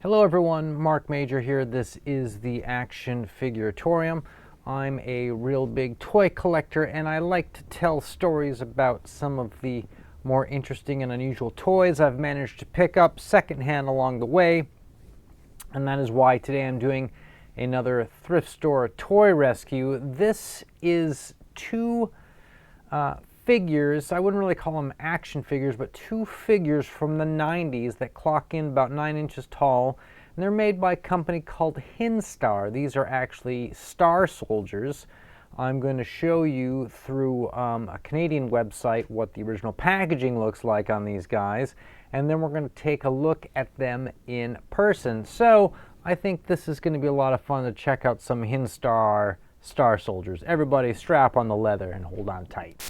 Hello everyone, Mark Major here. This is the Action Figuratorium. I'm a real big toy collector and I like to tell stories about some of the more interesting and unusual toys I've managed to pick up secondhand along the way. And that is why today I'm doing another thrift store toy rescue. This is two figures. I wouldn't really call them action figures, but two figures from the 90s that clock in about 9 inches tall. And they're made by a company called Hinstar. These are actually Star Soldiers. I'm going to show you through a Canadian website what the original packaging looks like on these guys, and then we're going to take a look at them in person. So I think this is going to be a lot of fun to check out some Hinstar Star Soldiers. Everybody strap on the leather and hold on tight.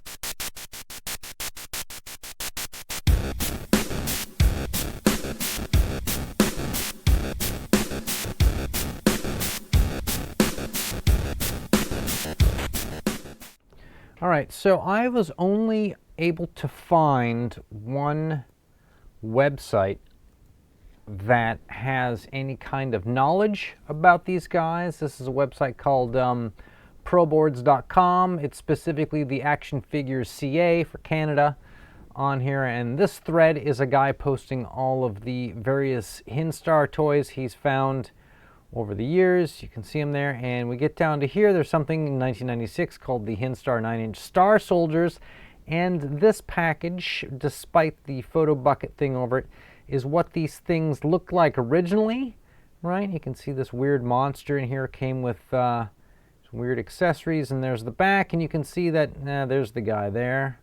All right, so I was only able to find one website that has any kind of knowledge about these guys. This is a website called proboards.com. It's specifically the Action Figures CA for Canada on here, and this thread is a guy posting all of the various Hinstar toys he's found over the years. You can see them there, and we get down to here. There's something in 1996 called the Hinstar 9-inch Star Soldiers, and this package, despite the photo bucket thing over it, is what these things looked like originally, right? You can see this weird monster in here came with some weird accessories, and there's the back, and you can see that there's the guy there,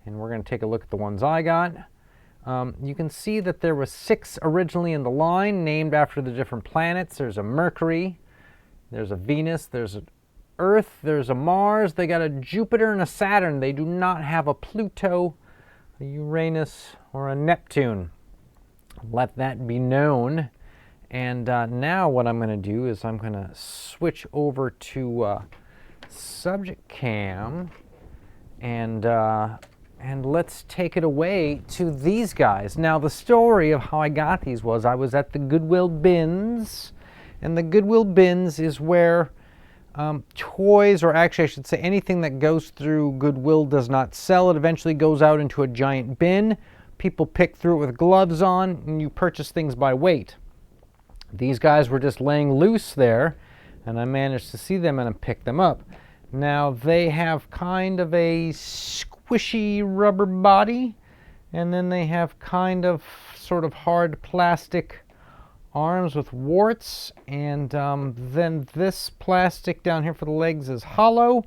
and we're going to take a look at the ones I got. You can see that there were 6 originally in the line, named after the different planets. There's a Mercury, there's a Venus, there's an Earth, there's a Mars, they got a Jupiter and a Saturn. They do not have a Pluto, a Uranus, or a Neptune. Let that be known. And now what I'm going to do is I'm going to switch over to Subject Cam, and let's take it away to these guys. Now, the story of how I got these was I was at the Goodwill bins, and the Goodwill bins is where toys, or actually I should say anything that goes through Goodwill does not sell. It eventually goes out into a giant bin. People pick through it with gloves on, and you purchase things by weight. These guys were just laying loose there, and I managed to see them and I picked them up. Now, they have kind of a squishy rubber body, and then they have kind of sort of hard plastic arms with warts, and then this plastic down here for the legs is hollow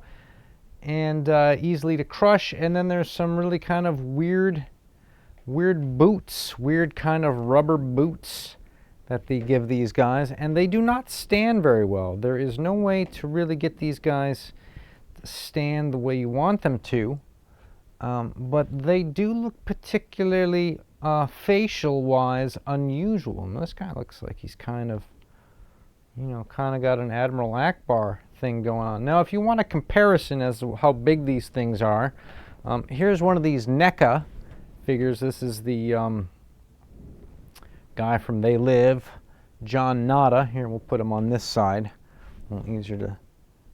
and easily to crush, and then there's some really kind of weird boots, weird kind of rubber boots that they give these guys, and they do not stand very well. There is no way to really get these guys to stand the way you want them to. But they do look particularly facial-wise unusual. And this guy looks like he's kind of, kind of got an Admiral Akbar thing going on. Now, if you want a comparison as to how big these things are, here's one of these NECA figures. This is the guy from They Live, John Nada. Here, we'll put him on this side. A little easier to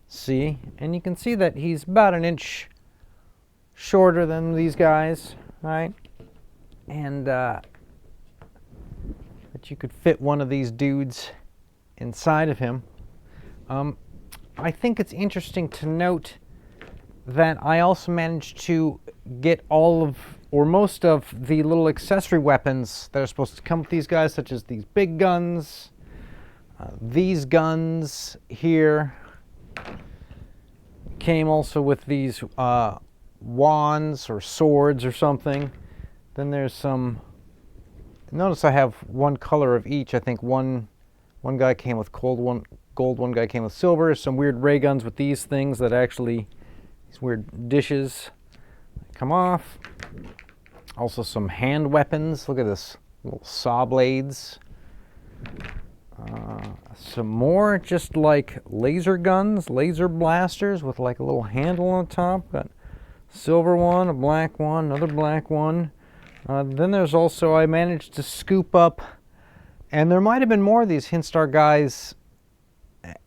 see. And you can see that he's about an inch shorter than these guys, right? And that you could fit one of these dudes inside of him. I think it's interesting to note that I also managed to get all of, or most of, the little accessory weapons that are supposed to come with these guys, such as these big guns, these guns here. Came also with these wands or swords or something. Then there's some, notice I have one color of each. I think one guy came with gold, one guy came with silver. Some weird ray guns with these things that actually, these weird dishes come off. Also some hand weapons. Look at this, little saw blades. Some more just like laser guns, laser blasters with like a little handle on top. Got silver one, a black one, another black one. Then there's also, I managed to scoop up And there might have been more of these Hinstar guys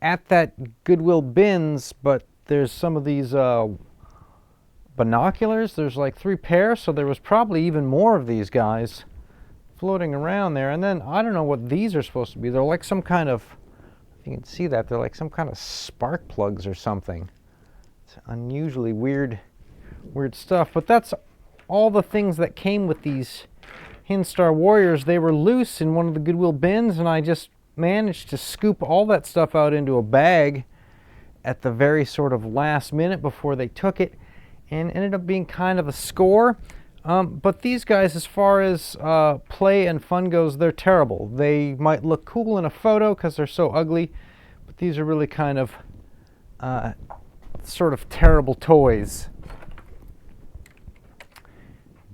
at that Goodwill bins, but there's some of these binoculars. There's like 3 pairs, so there was probably even more of these guys floating around there. And then I don't know what these are supposed to be. They're like some kind of, if you can see that, they're like some kind of spark plugs or something. It's unusually weird stuff. But that's all the things that came with these Hinstar Warriors. They were loose in one of the Goodwill bins, and I just managed to scoop all that stuff out into a bag at the very sort of last minute before they took it, and ended up being kind of a score. But these guys, as far as play and fun goes, they're terrible. They might look cool in a photo because they're so ugly, but these are really kind of sort of terrible toys.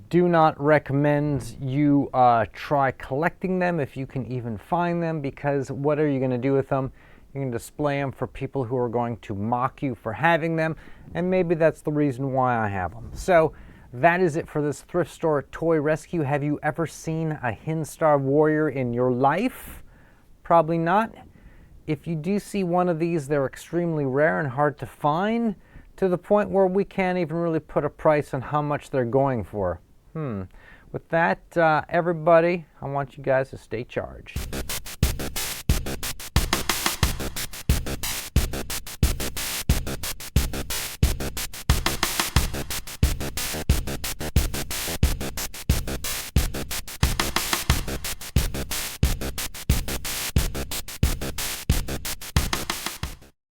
Do not recommend you try collecting them if you can even find them, because what are you going to do with them? You're going to display them for people who are going to mock you for having them, and maybe that's the reason why I have them. So that is it for this thrift store toy rescue. Have you ever seen a Hinstar Warrior in your life? Probably not. If you do see one of these, they're extremely rare and hard to find, to the point where we can't even really put a price on how much they're going for. With that, everybody, I want you guys to stay charged.